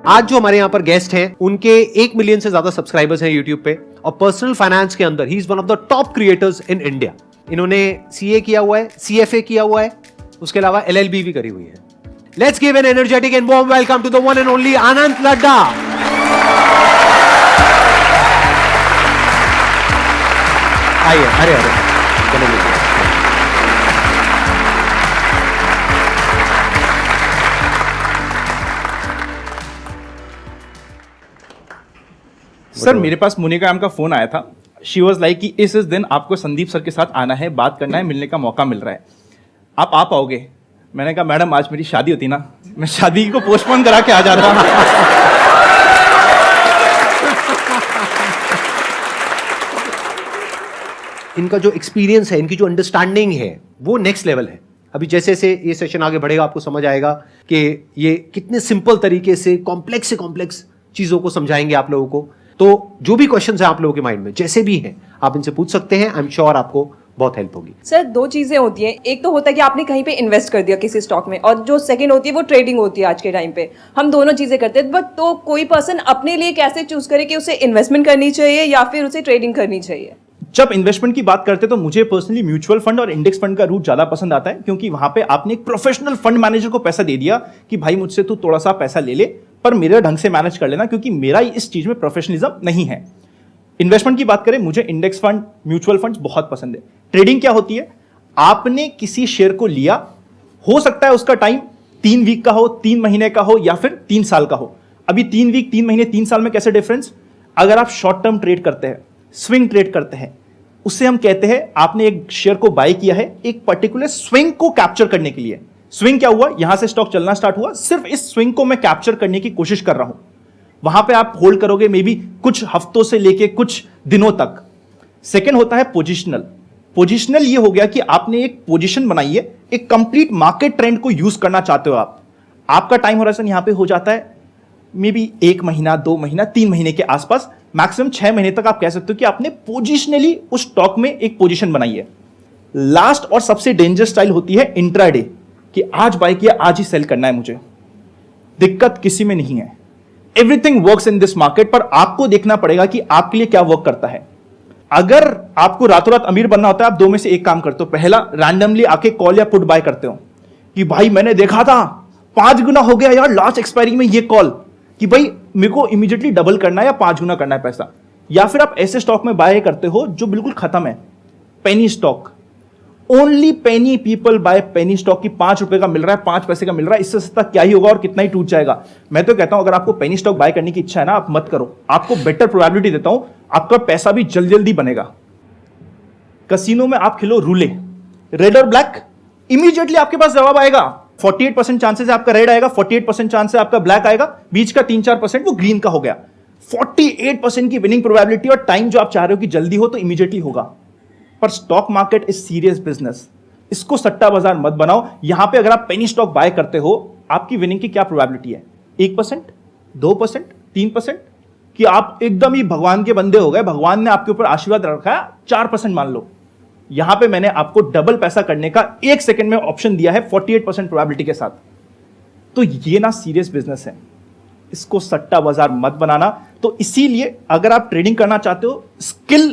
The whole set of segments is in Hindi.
आज जो हमारे यहाँ पर गेस्ट हैं उनके 1 मिलियन से ज्यादा सब्सक्राइबर्स हैं यूट्यूब पे और पर्सनल फाइनेंस के अंदर he is one of the top creators in India. इन्होंने सीए किया हुआ है, सीएफए किया हुआ है, उसके अलावा एलएलबी भी करी हुई है। Let's give an energetic and warm welcome to the one and only Anant Ladda. आइए, अरे अरे चलो सर, मेरे पास मोनिका मैम का फोन आया था। शी वॉज लाइक कि इस दिन आपको संदीप सर के साथ आना है, बात करना है, मिलने का मौका मिल रहा है, आप आ पाओगे? मैंने कहा मैडम आज मेरी शादी होती ना, मैं शादी को पोस्टपोन करा के आ जाता। इनका जो एक्सपीरियंस है, इनकी जो अंडरस्टैंडिंग है वो नेक्स्ट लेवल है। अभी जैसे जैसे ये सेशन आगे बढ़ेगा आपको समझ आएगा कि ये कितने सिंपल तरीके से कॉम्प्लेक्स चीजों को समझाएंगे आप लोगों को। तो जो भी क्वेश्चंस हैं आप लोगों के माइंड में जैसे भी हैं आप इनसे पूछ सकते हैं। आई एम श्योर आपको बहुत हेल्प होगी। सर, दो चीजें होती हैं, एक तो होता है कि आपने कहीं पे इन्वेस्ट कर दिया किसी स्टॉक में, और जो सेकंड होती है वो ट्रेडिंग होती है। आज के टाइम पे हम दोनों चीजें करते हैं, बट तो कोई पर्सन अपने लिए कैसे चूज करे कि उसे इन्वेस्टमेंट करनी चाहिए या फिर उसे ट्रेडिंग करनी चाहिए? जब इन्वेस्टमेंट की बात करते हैं तो मुझे पर्सनली म्यूचुअल फंड और इंडेक्स फंड का रूट ज्यादा पसंद आता है, क्योंकि वहां पे आपने एक प्रोफेशनल फंड मैनेजर को पैसा दे दिया कि भाई मुझसे तू थोड़ा सा पैसा ले ले, पर मेरे ढंग से मैनेज कर लेना, क्योंकि मेरा इस चीज में प्रोफेशनलिज्म नहीं है। इन्वेस्टमेंट की बात करें, मुझे इंडेक्स फंड, म्यूचुअल फंड्स बहुत पसंद है। ट्रेडिंग क्या होती है, आपने किसी शेयर को लिया, हो सकता है उसका टाइम 3 वीक का हो, 3 महीने का हो, या फिर 3 साल का हो। अभी 3 वीक, 3 महीने, 3 साल में कैसे डिफरेंस? अगर आप शॉर्ट टर्म ट्रेड करते हैं, स्विंग ट्रेड करते हैं, उससे हम कहते हैं आपने एक शेयर को बाय किया है एक पर्टिकुलर स्विंग को कैप्चर करने के लिए। स्विंग क्या हुआ, यहां से स्टॉक चलना स्टार्ट हुआ, सिर्फ इस स्विंग को मैं कैप्चर करने की कोशिश कर रहा हूं। वहां पे आप होल्ड करोगे मे बी कुछ हफ्तों से लेके कुछ दिनों तक। सेकंड होता है पोजिशनल। पोजिशनल ये हो गया कि आपने एक पोजीशन बनाई है, एक कंप्लीट मार्केट ट्रेंड को यूज करना चाहते हो आप। आपका टाइम होराइजन यहां पे हो जाता है मे बी 1 महीना, 2 महीना, 3 महीने के आसपास, मैक्सिमम 6 महीने तक आप कह सकते हो कि आपने पोजिशनली उस स्टॉक में एक पोजीशन बनाई है। लास्ट और सबसे डेंजरस स्टाइल होती है इंट्राडे, कि आज बाय किया आज ही सेल करना है मुझे। दिक्कत किसी में नहीं है, everything works in this market, पर आपको देखना पड़ेगा कि आपके लिए क्या वर्क करता है। अगर आपको रातों रात अमीर बनना होता है, आप 2 में से एक काम करते हो। पहला, रैंडमली आके कॉल या पुट बाय करते हो कि भाई मैंने देखा था 5 गुना हो गया यार लास्ट एक्सपायरी में, ये कॉल कि भाई मेरे को इमीडिएटली डबल करना है या 5 गुना करना है पैसा। या फिर आप ऐसे स्टॉक में बाय करते हो जो बिल्कुल खत्म है, पेनी स्टॉक। ओनली पेनी पीपल बाय पेनी स्टॉक की 5 रुपए का मिल रहा है, 5 पैसे का मिल रहा है, इससे सस्ता क्या ही होगा और कितना ही टूट जाएगा। मैं तो कहता हूं अगर आपको पेनी स्टॉक बाय करने की इच्छा है ना, आप मत करो। आपको बेटर प्रोबेबिलिटी देता हूं, आपका पैसा भी जल्दी जल्दी बनेगा। कसिनो में आप खेलो रूले, रेड और ब्लैक, इमीडिएटली आपके पास जवाब आएगा। 48% चांसेस है आपका रेड आएगा, 48% चांस है आपका ब्लैक आएगा, बीच का 3-4% वो ग्रीन का हो गया। 48% की विनिंग प्रोबेबिलिटी, और टाइम जो आप चाह रहे हो कि जल्दी हो तो इमीडिएटली होगा। पर stock market is serious business, इसको सट्टा बाजार मत बनाओ। यहां पे अगर आप पेनी स्टॉक बाय करते हो, आपकी विनिंग की क्या प्रोबेबिलिटी है? 1%, 2%, 3%, कि आप एकदम ही भगवान के बंदे हो गए, भगवान ने आपके ऊपर आशीर्वाद रखा है, 4% मान लो। यहां पे मैंने आपको डबल पैसा करने का 1 सेकंड में ऑप्शन दिया है 48% प्रोबेबिलिटी के साथ। तो ये ना सीरियस बिजनेस है, इसको सट्टा बाजार मत बनाना। तो इसीलिए अगर आप ट्रेडिंग करना चाहते हो, स्किल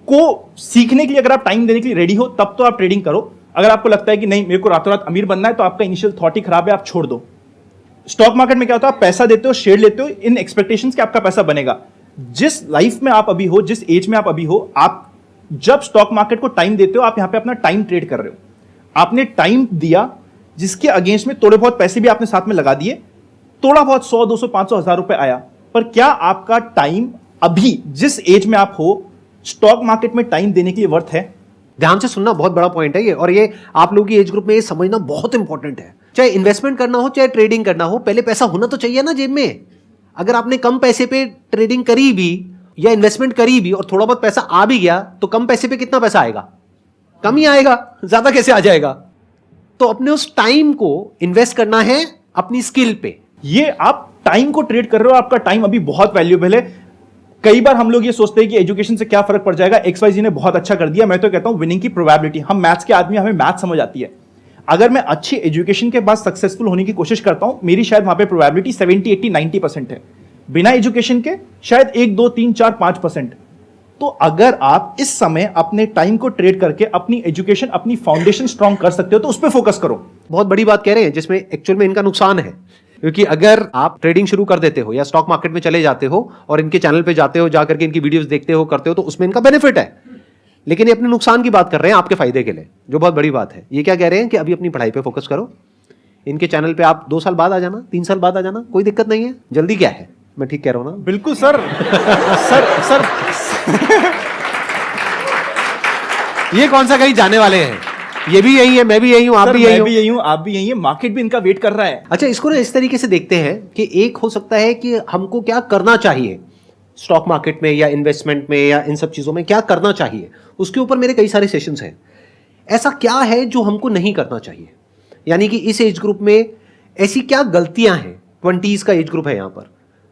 को सीखने के लिए अगर आप टाइम देने के लिए रेडी हो, तब तो आप ट्रेडिंग करो। अगर आपको लगता है कि नहीं मेरे को रातों रात अमीर बनना है, तो आपका इनिशियल थॉट ही खराब है, आप छोड़ दो। स्टॉक मार्केट में क्या होता है, आप पैसा देते हो, शेयर लेते हो इन एक्सपेक्टेशंस कि आपका पैसा बनेगा। जिस लाइफ में आप अभी हो, जिस एज में आप अभी हो, आप जब स्टॉक मार्केट को टाइम देते हो, आप यहां पे अपना टाइम ट्रेड कर रहे हो। आपने टाइम दिया, जिसके अगेंस्ट में थोड़े बहुत पैसे भी आपने साथ में लगा दिए, थोड़ा बहुत 100, 200, 500, 1000 रुपए आया। पर क्या आपका टाइम अभी जिस एज में आप हो, स्टॉक मार्केट में टाइम देने के लिए वर्थ है? ध्यान से सुनना, बहुत बड़ा पॉइंट है ये, और ये आप लोगों की एज ग्रुप में ये समझना बहुत इंपॉर्टेंट है। चाहे इन्वेस्टमेंट करना हो, चाहे ट्रेडिंग करना हो, पहले पैसा होना तो चाहिए ना जेब में। अगर आपने कम पैसे पे ट्रेडिंग करी भी या इन्वेस्टमेंट करी भी और थोड़ा बहुत पैसा आ भी गया, तो कम पैसे पे कितना पैसा आएगा? कम ही आएगा, ज्यादा कैसे आ जाएगा? तो अपने उस टाइम को इन्वेस्ट करना है अपनी स्किल पे। ये आप टाइम को ट्रेड कर रहे हो, आपका टाइम अभी बहुत वैल्यूएबल है। कई बार हम लोग ये सोचते हैं कि एजुकेशन से क्या फर्क पड़ जाएगा, XYZ ने बहुत अच्छा कर दिया। मैं तो कहता हूं विनिंग की प्रोबेबिलिटी, हम मैथ्स के आदमी, हमें मैथ समझ आती है। अगर मैं अच्छी एजुकेशन के बाद सक्सेसफुल होने की कोशिश करता हूं, मेरी शायद वहां पे प्रोबेबिलिटी 70, 80, 90% है। बिना एजुकेशन के शायद 1, 2, 3, 4, 5%। तो अगर आप इस समय अपने टाइम को ट्रेड करके अपनी एजुकेशन, अपनी फाउंडेशन स्ट्रांग कर सकते हो तो उस पर फोकस करो। बहुत बड़ी बात कह रहे हैं जिसमें एक्चुअल में इनका नुकसान है, क्योंकि अगर आप ट्रेडिंग शुरू कर देते हो या स्टॉक मार्केट में चले जाते हो और इनके चैनल पे जाते हो, जाकर के इनकी वीडियोस देखते हो, करते हो, तो उसमें इनका बेनिफिट है, लेकिन ये अपने नुकसान की बात कर रहे हैं आपके फायदे के लिए, जो बहुत बड़ी बात है। ये क्या कह रहे हैं कि अभी अपनी पढ़ाई पे फोकस करो, इनके चैनल पे आप 2 साल बाद आ जाना, 3 साल बाद आ जाना, कोई दिक्कत नहीं है। जल्दी क्या है, मैं ठीक कह रहा हूं ना? बिल्कुल सर। सर ये कौन सा कहीं जाने वाले हैं? ये भी यही है, मैं भी यही हूं, आप भी यही हो, आप भी यही है, मार्केट भी इनका वेट कर रहा है। अच्छा, इसको ना इस तरीके से देखते हैं कि एक हो सकता है कि हमको क्या करना चाहिए स्टॉक मार्केट में या इन्वेस्टमेंट में या इन सब चीजों में, क्या करना चाहिए, उसके ऊपर मेरे कई सारे सेशंस हैं। ऐसा क्या है जो हमको नहीं करना चाहिए, यानी कि इस एज ग्रुप में ऐसी क्या गलतियां हैं, 20s का एज ग्रुप है यहां पर,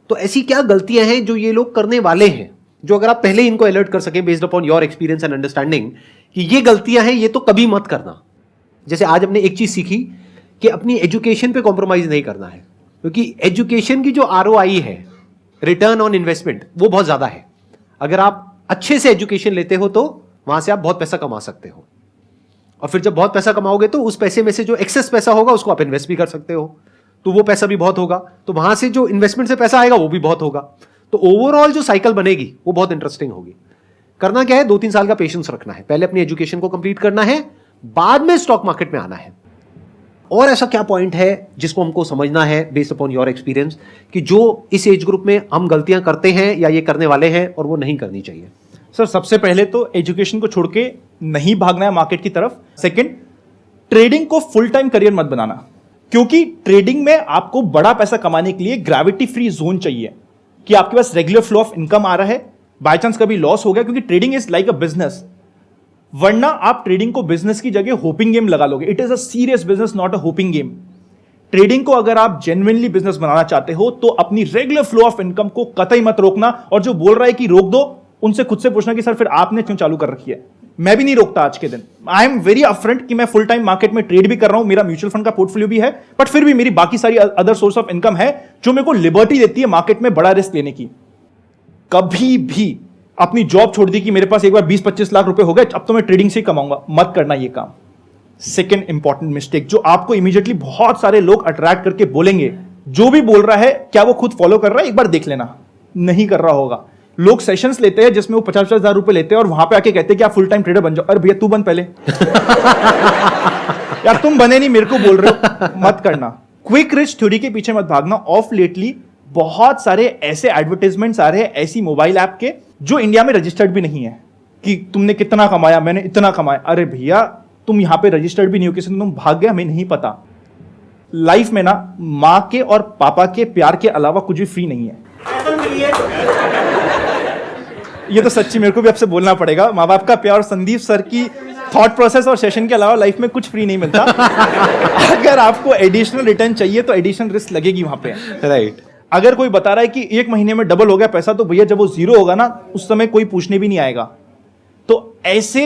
तो ऐसी क्या गलतियां हैं जो ये लोग करने वाले हैं, जो अगर आप पहले इनको अलर्ट कर सकें based upon your experience and understanding कि ये गलतियां हैं, ये तो कभी मत करना। जैसे आज हमने एक चीज सीखी कि अपनी एजुकेशन पे कॉम्प्रोमाइज नहीं करना है, क्योंकि एजुकेशन की जो ROI है, रिटर्न ऑन इन्वेस्टमेंट, वो बहुत ज्यादा है। अगर आप अच्छे से एजुकेशन लेते हो तो वहां से आप बहुत पैसा कमा सकते हो, और फिर जब बहुत पैसा कमाओगे तो उस पैसे में से जो एक्सेस पैसा होगा उसको आप इन्वेस्ट भी कर सकते हो, तो वो पैसा भी बहुत होगा, तो वहां से जो इन्वेस्टमेंट से पैसा आएगा वो भी बहुत होगा। तो ओवरऑल जो साइकिल बनेगी वो बहुत इंटरेस्टिंग होगी। करना क्या है, 2-3 साल का पेशेंस रखना है, पहले अपनी एजुकेशन को कंप्लीट करना है, बाद में स्टॉक मार्केट में आना है। और ऐसा क्या पॉइंट है जिसको हमको समझना है बेस्ड अपॉन योर एक्सपीरियंस कि जो इस एज ग्रुप में हम गलतियां करते हैं या ये करने वाले हैं और वो नहीं करनी चाहिए? सर, सबसे पहले तो एजुकेशन को छोड़ के नहीं भागना है मार्केट की तरफ। सेकंड, ट्रेडिंग को फुल टाइम करियर मत बनाना, क्योंकि ट्रेडिंग में आपको बड़ा पैसा कमाने के लिए ग्रेविटी फ्री जोन चाहिए कि आपके पास रेगुलर फ्लो ऑफ इनकम आ रहा है, बाय चांस कभी लॉस हो गया, क्योंकि trading is like a business. वरना आप ट्रेडिंग को बिजनेस की जगह होपिंग गेम लगा लोगे। It is a serious business, not a hopping game. Trading को अगर आप जेन्युइनली बिजनेस बनाना चाहते हो तो अपनी रेगुलर फ्लो ऑफ इनकम को कतई मत रोकना, और जो बोल रहा है कि रोक दो, उनसे खुद से पूछना कि सर फिर आपने क्यों चालू कर रखी है। मैं भी नहीं रोकता आज के दिन। आई एम वेरी अपफ्रंट कि मैं फुल टाइम मार्केट में ट्रेड भी कर रहा हूं, मेरा म्यूचुअल फंड का पोर्टफोलियो भी है, बट फिर भी मेरी बाकी सारी अदर सोर्स ऑफ इनकम है जो मेरे को लिबर्टी देती है मार्केट में बड़ा रिस्क लेने की। कभी भी अपनी जॉब छोड़ दी कि मेरे पास एक बार 20-25 लाख रुपए हो गए, अब तो मैं ट्रेडिंग से ही कमाऊंगा, मत करना ये काम। सेकेंड इंपॉर्टेंट मिस्टेक जो आपको इमीडिएटली बहुत सारे लोग अट्रैक्ट करके बोलेंगे, जो भी बोल रहा है क्या वो खुद फॉलो कर रहा है, एक बार देख लेना, नहीं कर रहा होगा। लोग सेशंस लेते हैं जिसमें वो 50-50 हजार रुपए लेते हैं और वहां पे आके कहते हैं कि आप फुल टाइम ट्रेडर बन जाओ। अरे भैया तू बन पहले यार, तुम बने नहीं, मेरे को बोल रहे हो, मत करना। क्विक रिच थ्योरी के पीछे मत भागना। ऑफ लेटली बहुत सारे ऐसे एडवर्टाइजमेंट्स आ रहे हैं ऐसी मोबाइल ऐप के जो इंडिया में रजिस्टर्ड भी नहीं है कि तुमने कितना कमाया, मैंने इतना कमाया। अरे भैया तुम यहां पे रजिस्टर्ड भी नहीं हो, किसी ने तुम भाग गया, हमें नहीं पता। लाइफ में ना मां के और पापा के प्यार के अलावा कुछ भी फ्री नहीं है। ये तो सच्ची मेरे को भी आपसे बोलना पड़ेगा, माँ बाप का प्यार, संदीप सर की थॉट प्रोसेस और सेशन के अलावा लाइफ में कुछ फ्री नहीं मिलता। अगर आपको एडिशनल रिटर्न चाहिए तो एडिशनल रिस्क लगेगी वहां पे, राइट। अगर कोई बता रहा है कि 1 महीने में डबल हो गया पैसा, तो भैया जब वो 0 होगा ना, उस समय कोई पूछने भी नहीं आएगा। तो ऐसे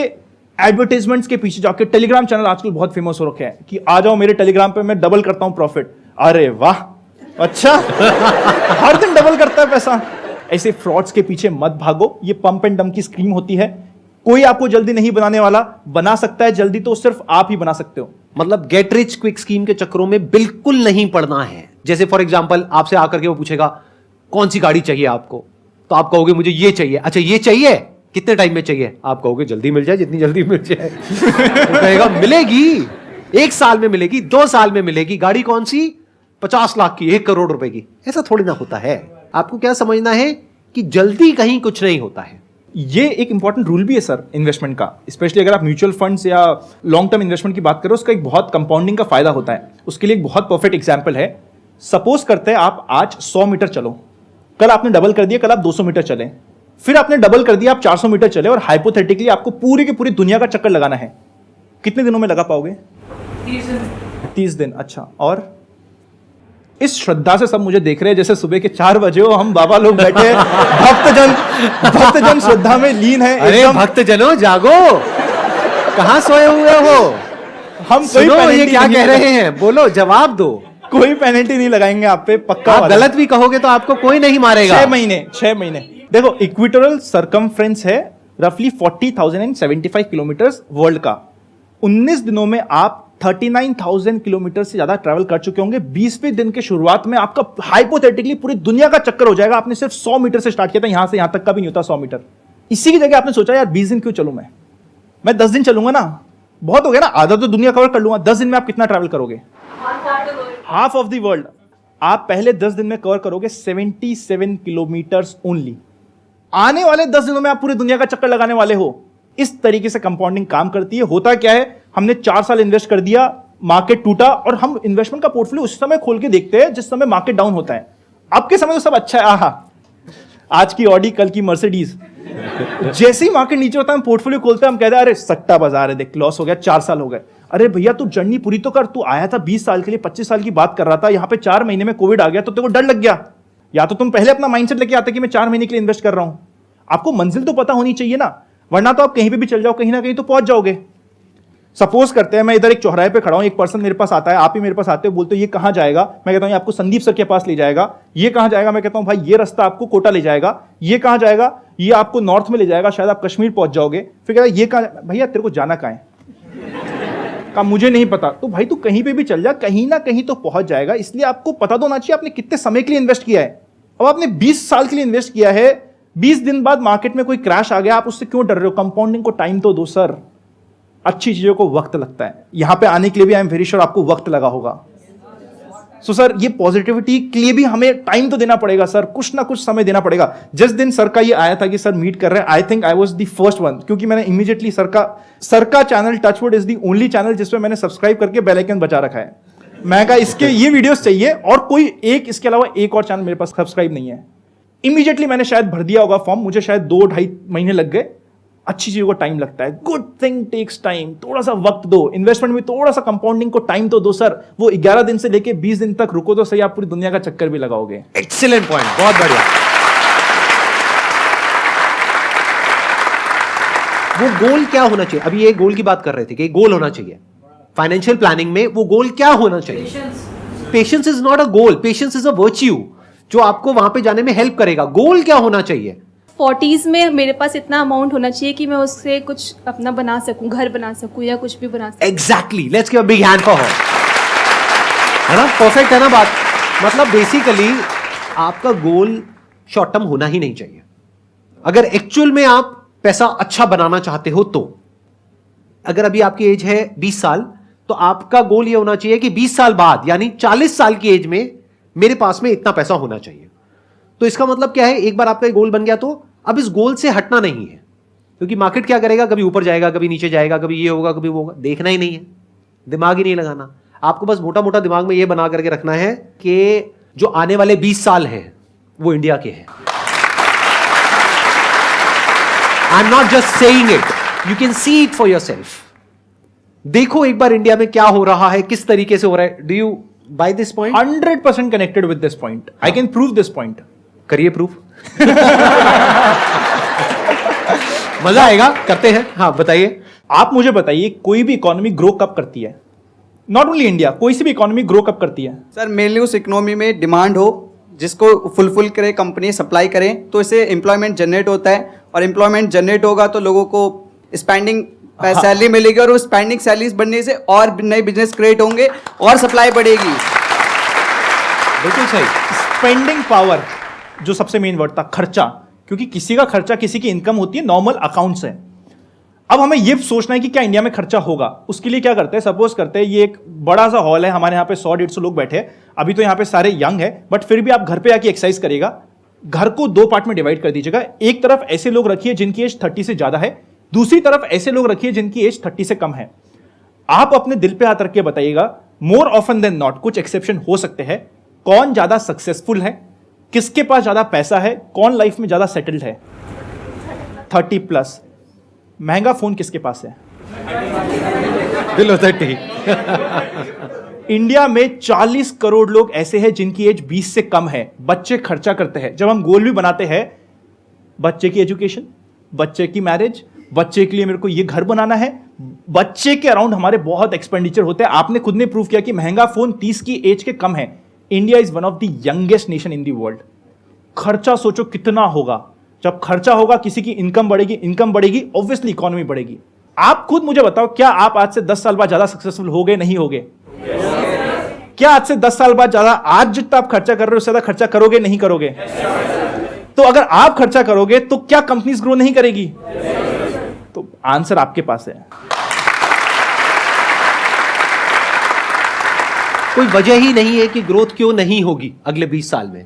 एडवर्टाइजमेंट्स के पीछे जाके, टेलीग्राम चैनल आजकल बहुत फेमस हो रखे हैं कि आ जाओ मेरे टेलीग्राम पे, मैं डबल करता हूं प्रॉफिट। अरे वाह, अच्छा हर दिन डबल करता है पैसा। ऐसे फ्रॉड्स के पीछे मत भागो, ये पंप एंड डंप की स्कीम होती है। कोई आपको जल्दी नहीं बनाने वाला, बना सकता है जल्दी तो सिर्फ आप ही बना सकते हो। मतलब गेट रिच क्विक स्कीम के चक्करों में बिल्कुल नहीं पड़ना है। जैसे फॉर एग्जांपल आपसे आकर के वो पूछेगा कौन सी गाड़ी चाहिए आपको, तो आप कहोगे मुझे ये चाहिए। अच्छा ये चाहिए, कितने टाइम में चाहिए? आप कहोगे जल्दी मिल जाए, जितनी जल्दी मिल जाए। तो कहेगा मिलेगी, 1 साल में मिलेगी, 2 साल में मिलेगी। गाड़ी कौन सी? 50 लाख की, 1 करोड़ रुपए की। ऐसा थोड़ी ना होता है। आपको क्या समझना है कि जल्दी कहीं कुछ नहीं होता है। ये एक इंपॉर्टेंट रूल भी है सर इन्वेस्टमेंट का, स्पेशली अगर आप म्यूचुअल फंड्स या लॉन्ग टर्म इन्वेस्टमेंट की बात करो, उसका एक बहुत कंपाउंडिंग का फायदा होता है। उसके लिए एक बहुत परफेक्ट एग्जांपल है। सपोज करते हैं आप आज 100 मीटर चलो, कल आपने डबल कर दिया, कल आप 200 मीटर चले, फिर आपने डबल कर दिया, आप 400 मीटर चले, और हाइपोथेटिकली आपको पूरी की पूरी दुनिया का चक्कर लगाना है। कितने दिनों में लगा पाओगे? 30 दिन। अच्छा, और इस श्रद्धा से सब मुझे देख रहे हैं जैसे सुबह के 4 बजे हो, हम बाबा लोग बैठे हैं, भक्तजन श्रद्धा में लीन है। अरे भक्तजनों जागो, कहां सोए हुए हो? हम कोई सुनो ये penalty क्या नहीं कह रहे हैं, बोलो जवाब दो। कोई पेनल्टी नहीं लगाएंगे आप पे, पक्का आप वादा। गलत भी कहोगे तो आपको कोई नहीं मारेगा। 6 महीने देखो, इक्वेटोरियल सरकमफ्रेंस है रफली 40,075 किलोमीटर वर्ल्ड का। 19 दिनों में आप 39,000 किलोमीटर से ज्यादा ट्रैवल कर चुके होंगे। 20वें दिन के शुरुआत में आपका हाइपोथेटिकली पूरी दुनिया का चक्कर हो जाएगा। आपने सिर्फ 100 मीटर से स्टार्ट किया था, यहां से यहां तक का भी नहीं होता 100 मीटर। इसी की जगह आपने सोचा यार 20 दिन क्यों चलूं, मैं 10 दिन चलूंगा ना, बहुत हो गया ना, आधा तो दुनिया कवर कर लूंगा। 10 दिन में आप कितना ट्रैवल करोगे? Half of the world. आप पहले 10 दिन में कवर करोगे 77 किलोमीटर्स ओनली। आने वाले 10 दिनों में आप पूरी दुनिया का चक्कर लगाने वाले हो। इस तरीके से कंपाउंडिंग काम करती है। होता क्या है, हमने 4 साल इन्वेस्ट कर दिया, मार्केट टूटा, और हम इन्वेस्टमेंट का पोर्टफोलियो उस समय खोल के देखते हैं जिस समय मार्केट डाउन होता है। आपके समय तो सब अच्छा है, आहा आज की ऑडी, कल की मर्सिडीज। जैसे ही मार्केट नीचे होता है, हम पोर्टफोलियो खोलते हैं, हम कहते हैं अरे सट्टा बाजार है, देख लॉस हो गया, 4 साल हो गए। अरे भैया तू जर्नी पूरी तो कर, तू आया था 20 साल के लिए, 25 साल की बात कर रहा था, यहां पे 4 महीने में कोविड आ गया तो तेरे को डर लग गया। या तो तुम पहले अपना माइंडसेट लेके आते कि मैं 4 महीने के लिए इन्वेस्ट कर रहा हूं। आपको मंजिल तो पता होनी चाहिए ना, वरना तो आप कहीं पे भी चल जाओ, कहीं ना कहीं तो पहुंच जाओगे। सपोज करते हैं मैं इधर एक चौराहे पे खड़ा हूं, एक पर्सन मेरे पास आता है, आप ही मेरे पास आते हो, बोलते हो ये कहां जाएगा, मैं कहता हूं ये आपको संदीप सर के पास ले जाएगा। ये कहां जाएगा, मैं कहता हूं भाई ये रास्ता आपको कोटा ले जाएगा। ये कहां जाएगा, ये आपको नॉर्थ में ले जाएगा, शायद आप कश्मीर पहुंच जाओगे। फिर कहता ये कहां, भैया तेरे को जाना कहां है? कहा मुझे नहीं पता। तो भाई तू कहीं पे भी चल जा, कहीं ना कहीं तो पहुंच जाएगा। इसलिए आपको पता तो होना चाहिए आपने कितने समय के लिए इन्वेस्ट किया है। अब आपने 20 साल के लिए इन्वेस्ट किया है, 20 दिन बाद मार्केट में कोई क्रैश आ गया, आप उससे क्यों डर रहे हो? कंपाउंडिंग को टाइम तो दो सर। अच्छी चीजों को वक्त लगता है। यहां पे आने के लिए भी आई एम वेरी श्योर आपको वक्त लगा होगा। सो सर ये पॉजिटिविटी के लिए भी हमें टाइम तो देना पड़ेगा सर, कुछ ना कुछ समय देना पड़ेगा। जिस दिन सर का ये आया था कि सर मीट कर रहे हैं, I think I was the first one, क्योंकि मैंने इमीडिएटली सर का channel touchwood is the only channel जिसमें मैंने सब्सक्राइब करके बेल आइकन बचा रखा है। मैं कहा इसके ये वीडियोस चाहिए, और कोई एक इसके अलावा एक और चैनल मेरे पास सब्सक्राइब नहीं है। इमीडिएटली मैंने शायद भर दिया होगा फॉर्म, मुझे शायद 2-2.5 महीने लग गए। अच्छी चीजों को टाइम लगता है, गुड थिंग टेक्स टाइम। थोड़ा सा वक्त दो, इन्वेस्टमेंट में थोड़ा सा कंपाउंडिंग को टाइम तो दो सर। वो 11 दिन से लेके 20 दिन तक रुको तो सही, आप पूरी दुनिया का चक्कर भी लगाओगे। एक्सीलेंट पॉइंट, बहुत बढ़िया। वो गोल क्या होना चाहिए? अभी ये गोल की बात कर रहे थे कि गोल होना चाहिए फाइनेंशियल प्लानिंग में। वो गोल क्या होना चाहिए? Patience is not a goal, patience is a virtue जो आपको वहां पे जाने में हेल्प करेगा। गोल क्या होना चाहिए? 40s में मेरे पास इतना अमाउंट होना चाहिए कि मैं उससे कुछ अपना बना सकूं, घर बना सकूं या कुछ भी बना सकूं। Exactly, let's give a big hand for her. है ना, परफेक्ट है ना बात? मतलब बेसिकली आपका गोल शॉर्ट टर्म होना ही नहीं चाहिए। अगर एक्चुअल में आप पैसा अच्छा बनाना चाहते हो तो, अगर अभी आपकी एज है 20 साल, तो आपका गोल यह होना चाहिए कि 20 साल बाद यानी 40 साल की एज में मेरे पास में इतना पैसा होना चाहिए। तो इसका मतलब क्या है, एक बार आपका गोल बन गया तो अब इस गोल से हटना नहीं है, क्योंकि मार्केट क्या करेगा, कभी ऊपर जाएगा, कभी नीचे जाएगा, कभी ये होगा, कभी वो होगा, देखना ही नहीं है, दिमाग ही नहीं लगाना। आपको बस मोटा मोटा दिमाग में ये बना करके रखना है कि जो आने वाले 20 साल हैं वो इंडिया के हैं। I am not just saying it, you can see it for yourself. देखो एक बार इंडिया में क्या हो रहा है, किस तरीके से हो रहा है। Do you buy this point? 100% connected with this point. I can prove this point. करिए प्रूफ। मजा आएगा, करते हैं। हाँ बताइए। आप मुझे बताइए कोई भी इकोनॉमी ग्रो कब करती है? नॉट ओनली इंडिया, कोई सी भी इकोनॉमी ग्रो कब करती है? सर मेनली उस इकोनॉमी में डिमांड हो जिसको फुलफिल करे, कंपनी सप्लाई करें, तो इससे एम्प्लॉयमेंट जनरेट होता है, और एम्प्लॉयमेंट जनरेट होगा तो लोगों को स्पेंडिंग सैलरी मिलेगी, और उस स्पेंडिंग सैलरीज बनने से और नए बिजनेस क्रिएट होंगे और सप्लाई बढ़ेगी। बिल्कुल सही। स्पेंडिंग पावर जो सबसे मेन वर्ड था, खर्चा, क्योंकि किसी का खर्चा किसी की इनकम होती है, नॉर्मल अकाउंट से। अब हमें यह सोचना है कि क्या इंडिया में खर्चा होगा। उसके लिए क्या करते हैं, सपोज करते हैं ये एक बड़ा सा हॉल है, हमारे यहाँ पे 100-150 लोग बैठे हैं। अभी तो यहाँ पे सारे यंग है, बट फिर भी आप घर पे आके एक्सरसाइज करेगा। घर को 2 पार्ट में डिवाइड कर दीजिएगा। एक तरफ ऐसे लोग रखिए जिनकी एज 30 से ज्यादा है, दूसरी तरफ ऐसे लोग रखिए जिनकी एज 30 से कम है। आप अपने दिल पे हाथ रख के बताइएगा, मोर ऑफन देन नॉट, कुछ एक्सेप्शन हो सकते हैं, कौन ज्यादा सक्सेसफुल है, किसके पास ज्यादा पैसा है, कौन लाइफ में ज्यादा सेटल्ड है। 30+। महंगा फोन किसके पास है? बिलो 30। इंडिया में 40 करोड़ लोग ऐसे हैं जिनकी एज 20 से कम है। बच्चे खर्चा करते हैं। जब हम गोल भी बनाते हैं, बच्चे की एजुकेशन, बच्चे की मैरिज, बच्चे के लिए मेरे को ये घर बनाना है, बच्चे के अराउंड हमारे बहुत एक्सपेंडिचर होते हैं। आपने खुद ने प्रूव किया कि महंगा फोन 30 की एज के कम है। India is one of the youngest nation in the world. खर्चा सोचो कितना होगा। जब खर्चा होगा, किसी की इनकम बढ़ेगी, ऑब्वियसली इकोनॉमी बढ़ेगी। आप खुद मुझे बताओ, क्या आप आज से 10 साल बाद ज्यादा सक्सेसफुल हो गए, नहीं होगे? क्या आज से 10 साल बाद ज्यादा, आज जितना आप खर्चा कर रहे हो उससे ज्यादा खर्चा करोगे, नहीं करोगे? तो अगर आप खर्चा करोगे तो क्या कंपनीज ग्रो नहीं करेगी? तो आंसर आपके पास है। कोई वजह ही नहीं है कि ग्रोथ क्यों नहीं होगी अगले 20 साल में।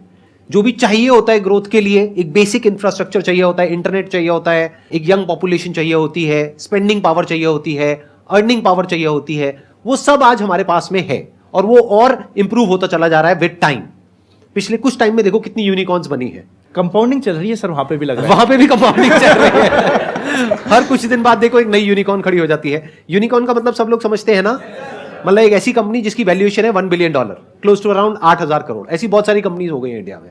जो भी चाहिए होता है ग्रोथ के लिए, एक बेसिक इंफ्रास्ट्रक्चर चाहिए होता है, इंटरनेट चाहिए होता है, एक यंग पॉपुलेशन चाहिए होती है, स्पेंडिंग पावर चाहिए होती है, अर्निंग पावर चाहिए होती है, वो सब आज हमारे पास में है और वो और इंप्रूव होता चला जा रहा है विद टाइम। पिछले कुछ टाइम में देखो कितनी यूनिकॉर्न्स बनी है। कंपाउंडिंग चल रही है सर, वहां पे भी लग रहा है। वहां पे भी कंपाउंडिंग चल रही है। हर कुछ दिन बाद देखो एक नई यूनिकॉर्न खड़ी हो जाती है। यूनिकॉर्न का मतलब सब लोग समझते हैं ना, मतलब एक ऐसी कंपनी जिसकी वैल्यूएशन है $1 billion, close to around 8,000 crore. ऐसी बहुत सारी कंपनीज हो गई हैं इंडिया में।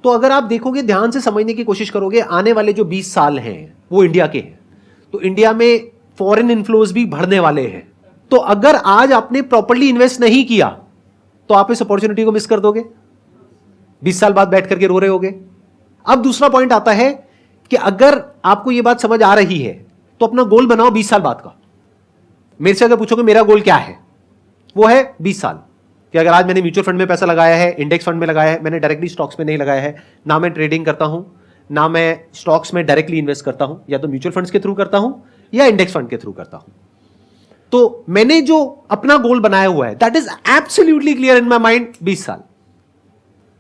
तो अगर आप देखोगे, ध्यान से समझने की कोशिश करोगे, आने वाले जो 20 साल हैं वो इंडिया के हैं। तो इंडिया में फॉरेन इन्फ्लोज भी बढ़ने वाले हैं। तो अगर आज आपने प्रॉपर्ली इन्वेस्ट नहीं किया तो आप इस अपॉर्चुनिटी को मिस कर दोगे। 20 साल बाद बैठ करके रो रहे होगे। अब दूसरा पॉइंट आता है कि अगर आपको यह बात समझ आ रही है तो अपना गोल बनाओ 20 साल बाद का। मेरे से अगर पूछोगे मेरा गोल क्या है, वो है 20 साल कि अगर आज मैंने म्यूचुअल फंड में पैसा लगाया है, इंडेक्स फंड में लगाया है, मैंने डायरेक्टली स्टॉक्स में नहीं लगाया है, ना मैं ट्रेडिंग करता हूं, ना मैं स्टॉक्स में डायरेक्टली इन्वेस्ट करता हूं, या तो म्यूचुअल फंड्स के थ्रू करता हूं या इंडेक्स फंड के थ्रू करता हूं। तो मैंने जो अपना गोल बनाया हुआ है that is absolutely clear in my mind 20 साल।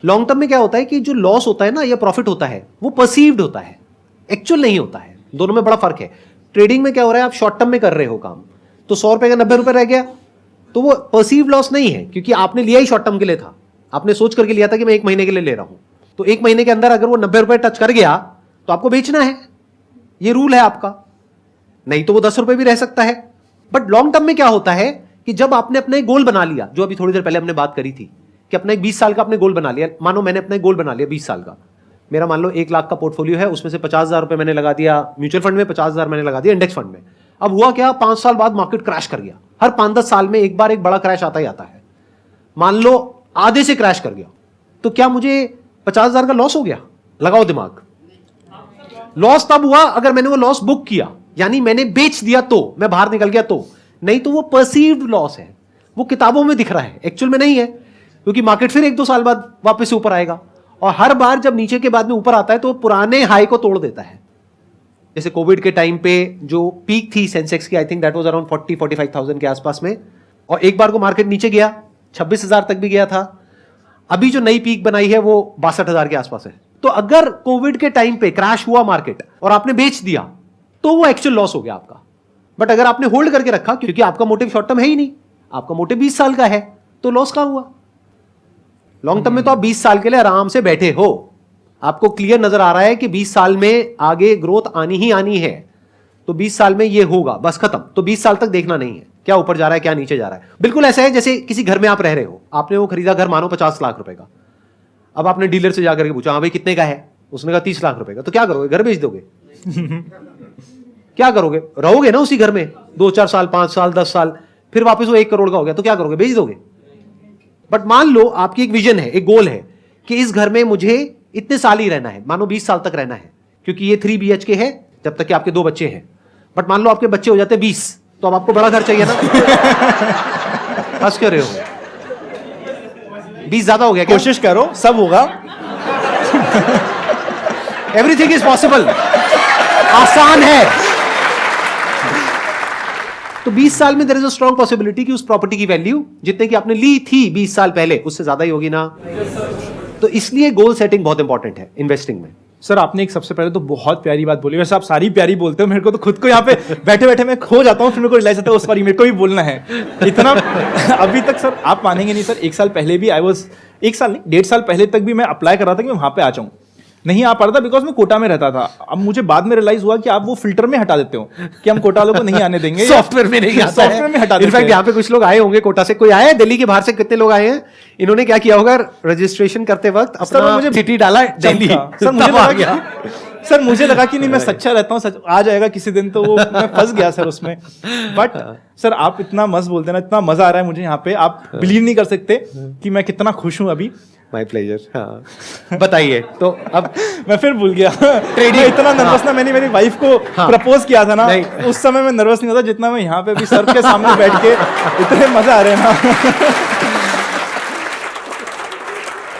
लॉन्ग टर्म में क्या होता है कि जो लॉस होता है ना या प्रॉफिट होता है वो परसीव्ड होता है, एक्चुअल नहीं होता है। दोनों में बड़ा फर्क है। ट्रेडिंग में क्या हो रहा है, आप शॉर्ट टर्म में कर रहे हो काम, तो 100 रुपए का 90 रुपए रह गया तो वो परसीव लॉस नहीं है, क्योंकि आपने लिया ही शॉर्ट टर्म के लिए था। आपने सोच करके लिया था कि मैं 1 महीने के लिए ले रहा हूं, तो 1 महीने के अंदर अगर वो 90 रुपए टच कर गया तो आपको बेचना है, ये रूल है आपका। नहीं तो वो 10 रुपए भी रह सकता है। बट लॉन्ग टर्म में क्या होता है कि जब आपने अपना एक गोल बना लिया, जो अभी थोड़ी देर पहले हमने बात करी थी कि अपना एक 20 साल का आपने गोल बना लिया। मानो मैंने अपना एक गोल बना लिया 20 साल का, मेरा मान लो 1 लाख का पोर्टफोलियो है, उसमें से 50,000 रुपए मैंने लगा दिया म्यूचुअल फंड में, 50,000 मैंने लगा दिया इंडेक्स फंड में। अब हुआ क्या, 5 साल बाद मार्केट क्रैश कर गया। हर 5-10 साल में एक बार एक बड़ा क्रैश आता ही आता है। मान लो आधे से क्रैश कर गया, तो क्या मुझे 50,000 का लॉस हो गया? लगाओ दिमाग। लॉस तब हुआ अगर मैंने वो लॉस बुक किया, यानी मैंने बेच दिया तो, मैं बाहर निकल गया तो। नहीं तो वो परसीव्ड लॉस है, वो किताबों में दिख रहा है, एक्चुअल में नहीं है, क्योंकि मार्केट फिर 1-2 साल बाद वापस से ऊपर आएगा। और हर बार जब नीचे के बाद में ऊपर आता है तो पुराने हाई को तोड़ देता है। जैसे कोविड के टाइम पे जो पीक थी सेंसेक्स की, I think that was around 40-45,000 के आसपास में, और एक बार को मार्केट नीचे गया 26,000 तक भी गया था। अभी जो नई पीक बनाई है वो 62,000 के आसपास है। तो अगर कोविड के टाइम पे क्रैश हुआ मार्केट और आपने बेच दिया तो वो एक्चुअल लॉस हो गया आपका। बट अगर आपने होल्ड करके रखा, क्योंकि आपका मोटिव शॉर्ट टर्म है ही नहीं, आपका मोटिव 20 साल का है, तो लॉस कहां हुआ? लॉन्ग टर्म में तो आप 20 साल के लिए आराम से बैठे हो, आपको क्लियर नजर आ रहा है कि 20 साल में आगे ग्रोथ आनी ही आनी है, तो 20 साल में ये होगा, बस खत्म। तो 20 साल तक देखना नहीं है क्या ऊपर जा रहा है क्या नीचे जा रहा है। बिल्कुल ऐसा है जैसे किसी घर में आप रह रहे हो, आपने वो खरीदा घर मानो 50 लाख रुपए का। अब आपने डीलर से जाकर के पूछा, हाँ भाई कितने का है? उसने कहा 30 लाख रुपए का। तो क्या करोगे, घर बेच दोगे? क्या करोगे? रहोगे ना उसी घर में 2-4 साल, 5 साल, 10 साल, फिर वापस वो 1 करोड़ का हो गया तो क्या करोगे, बेच दोगे? बट मान लो आपकी एक विजन है, एक गोल है कि इस घर में मुझे इतने साल ही रहना है, मानो 20 साल तक रहना है, क्योंकि ये 3 BHK है जब तक कि आपके 2 बच्चे हैं। बट मान लो आपके बच्चे हो जाते हैं 20, तो अब आपको बड़ा घर चाहिए ना। हंस क्यों रहे हो? 20 ज्यादा हो गया क्या? कोशिश करो, सब होगा। एवरीथिंग इज पॉसिबल, आसान है। तो 20 साल में there is a strong possibility कि उस प्रॉपर्टी की वैल्यू जितने की आपने ली थी 20 साल पहले उससे ज्यादा ही होगी ना। तो इसलिए गोल सेटिंग बहुत इंपॉर्टेंट है इन्वेस्टिंग में। सर आपने एक सबसे पहले तो बहुत प्यारी बात बोली, वैसे आप सारी प्यारी बोलते हो, मेरे को तो खुद को यहाँ पे बैठे बैठे मैं खो जाता हूँ, फिर मेरे को रियलाइज आता है उस बारी मेरे को भी बोलना है इतना। अभी तक सर आप मानेंगे नहीं सर, 1 साल पहले भी 1 साल नहीं 1.5 साल पहले तक भी मैं अप्लाई कर रहा था कि मैं वहाँ पे आ जाऊँ, नहीं आ पा रहा था बिकॉज मैं कोटा में रहता था। अब मुझे बाद में रियलाइज हुआ कि आप वो फिल्टर में हटा देते हो कि हम कोटा वालों को नहीं आने देंगे, सॉफ्टवेयर में नहीं आता है, सॉफ्टवेयर में हटा देते हैं। इनफैक्ट यहाँ पे कुछ लोग आए होंगे कोटा से, कोई आया है दिल्ली के बाहर से? कितने लोग आए हैं? इन्होंने क्या किया होगा, रजिस्ट्रेशन करते वक्त अपना मुझे सिटी डाला दिल्ली, सर मुझे लगा सर मुझे लगा कि नहीं मैं सच्चा रहता हूँ, सच आ जाएगा किसी दिन, तो वो मैं फंस गया सर उसमें। बट सर आप इतना मस्त बोलते हैं ना, इतना मजा आ रहा है मुझे यहाँ पे, आप बिलीव नहीं कर सकते कि मैं कितना खुश हूँ अभी। My pleasure. हाँ बताइए तो अब मैं फिर भूल गया ट्रेडिंग इतना नर्वस ना, मैंने मेरी वाइफ को प्रपोज किया था ना, उस समय मैं नर्वस नहीं होता जितना मैं यहाँ पे भी सर के सामने बैठ के, इतने मजा आ रहे हैं ना।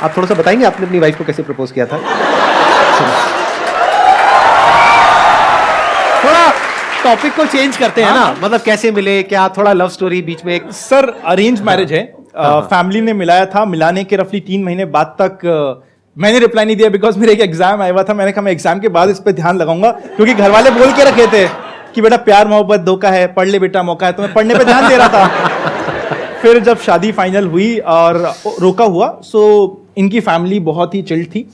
आप थोड़ा सा बताएंगे आपने अपनी वाइफ को कैसे प्रपोज किया था? थोड़ा टॉपिक को चेंज करते हैं ना, मतलब कैसे मिले, क्या थोड़ा लव स्टोरी बीच में एक? सर अरेंज मैरिज है, फैमिली ने मिलाया था, मिलाने के रफली 3 महीने बाद तक मैंने रिप्लाई नहीं दिया बिकॉज मेरे एक एग्जाम आया हुआ था। मैंने कहा मैं एग्जाम के बाद इस पे ध्यान लगाऊंगा, क्योंकि घर वाले बोल के रखे थे कि बेटा प्यार मोहब्बत धोखा है, पढ़ ले बेटा मौका है, तो मैं पढ़ने पे ध्यान दे रहा था। फिर जब शादी फाइनल हुई और रोका हुआ, सो इनकी फैमिली बहुत ही चिल्ड थी,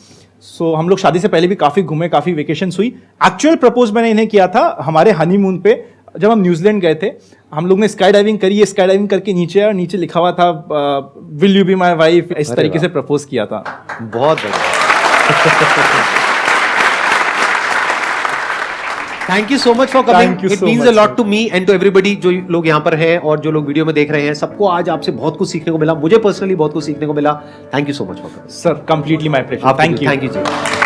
सो हम लोग शादी से पहले भी काफी घूमे, काफी वेकेशंस हुई। एक्चुअल प्रपोज मैंने इन्हें किया था हमारे हनीमून पे, जब हम न्यूजीलैंड गए थे। हम लोग ने स्काई डाइविंग करी, स्काई डाइविंग करके नीचे आया, नीचे लिखा हुआ था will you be my wife, इस तरीके से प्रपोज किया था। बहुत बढ़िया। Thank you so much for coming, it means a lot to me and to everybody. जो लोग यहाँ पर हैं और जो लोग वीडियो में देख रहे हैं, सबको आज आपसे बहुत कुछ सीखने को मिला, मुझे पर्सनली बहुत कुछ सीखने को मिला। Thank you so much for coming sir, completely my pleasure. Thank you ji.